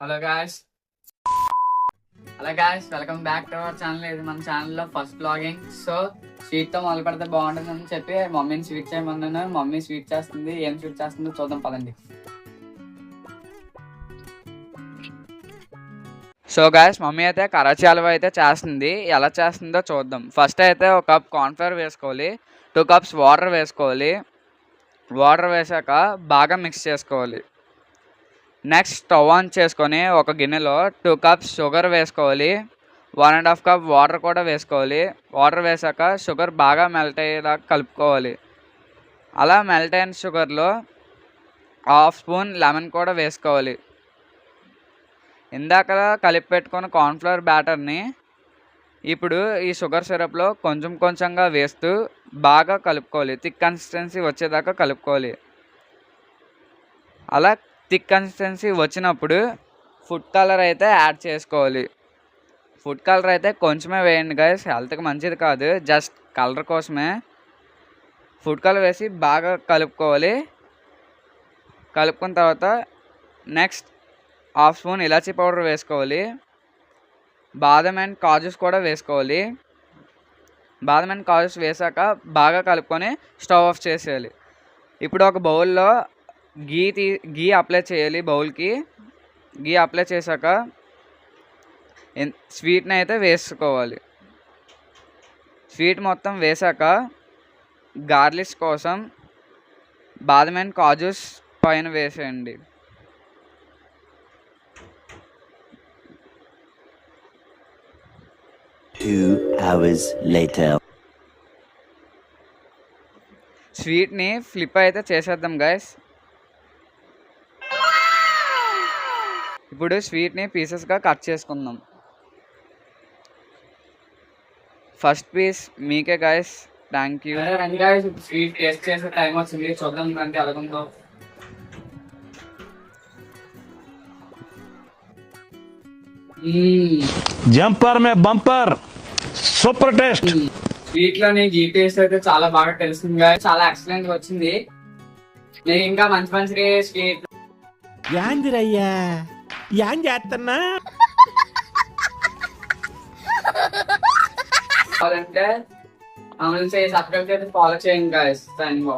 Hello guys welcome back to our channel. ఇది మన ఛానల్లో ఫస్ట్ బ్లాగింగ్. సో స్వీట్ తో మొదలు పెడితే బాగుంటుందని చెప్పి మమ్మీని స్వీట్ చేయమన్నాను. మమ్మీ స్వీట్ చేస్తుంది. ఏం స్వీట్ చేస్తుందో చూద్దాం పదండి. సో గాయస్ మమ్మీ అయితే కరాచీ హల్వా అయితే చేస్తుంది. ఎలా చేస్తుందో చూద్దాం. ఫస్ట్ అయితే ఒక కప్ కార్న్ఫ్లవర్ వేసుకోవాలి. 2 కప్స్ వాటర్ వేసుకోవాలి. వాటర్ వేసాక బాగా మిక్స్ చేసుకోవాలి. నెక్స్ట్ స్టవ్ ఆన్ చేసుకొని ఒక గిన్నెలో 2 కప్స్ షుగర్ వేసుకోవాలి. 1.5 కప్ వాటర్ కూడా వేసుకోవాలి. వాటర్ వేసాక షుగర్ బాగా మెల్ట్ అయ్యేలాగా కలుపుకోవాలి. అలా మెల్ట్ అయిన షుగర్లో 1/2 స్పూన్ లెమన్ కూడా వేసుకోవాలి. ఇందాక కలిపి పెట్టుకున్న కార్న్ఫ్లవర్ బ్యాటర్ని ఇప్పుడు ఈ షుగర్ సిరప్లో కొంచెం కొంచెంగా వేస్తూ బాగా కలుపుకోవాలి. థిక్ కన్సిస్టెన్సీ వచ్చేదాకా కలుపుకోవాలి. అలా థిక్ కన్సిస్టెన్సీ వచ్చినప్పుడు ఫుడ్ కలర్ అయితే యాడ్ చేసుకోవాలి. ఫుడ్ కలర్ అయితే కొంచెమే వేయండి గైస్, హెల్త్కి మంచిది కాదు, జస్ట్ కలర్ కోసమే. ఫుడ్ కలర్ వేసి బాగా కలుపుకోవాలి. కలుపుకున్న తర్వాత నెక్స్ట్ 1/2 స్పూన్ ఇలాచీ పౌడర్ వేసుకోవాలి. బాదం అండ్ కాజూస్ కూడా వేసుకోవాలి. బాదం అండ్ కాజూస్ వేసాక బాగా కలుపుకొని స్టవ్ ఆఫ్ చేసేయాలి. ఇప్పుడు ఒక బౌల్లో గీ అప్లై చేయాలి. బౌల్కి గీ అప్లై చేశాక స్వీట్ని అయితే వేసుకోవాలి. స్వీట్ మొత్తం వేసాక గార్లిష్ కోసం బాదం అండ్ కాజూస్ పైన వేసేయండి. స్వీట్ని ఫ్లిప్ అయితే చేసేద్దాం గైస్. ఇప్పుడు స్వీట్ని పీసెస్గా కట్ చేసుకుందాం. ఫస్ట్ పీస్ మీకే guys. Thank you. Sweet taste చేసే టైం వచ్చింది, చూద్దాం అంటే అలాగుందో. జంపర్ మే బంపర్ సూపర్ టేస్ట్. స్వీట్ లోని గీ టేస్ట్ అయితే చాలా బాగా తెలుస్తుంది, చాలా ఎక్సలెంట్ గా వచ్చింది. నేను ఇంకా మంచి మంచి స్వీట్ యాందిరయ్యా యాన్ చేస్తున్నా అంటే సబ్స్క్రైబ్ చేసి ఫాలో చేయండి గైస్. Thank you.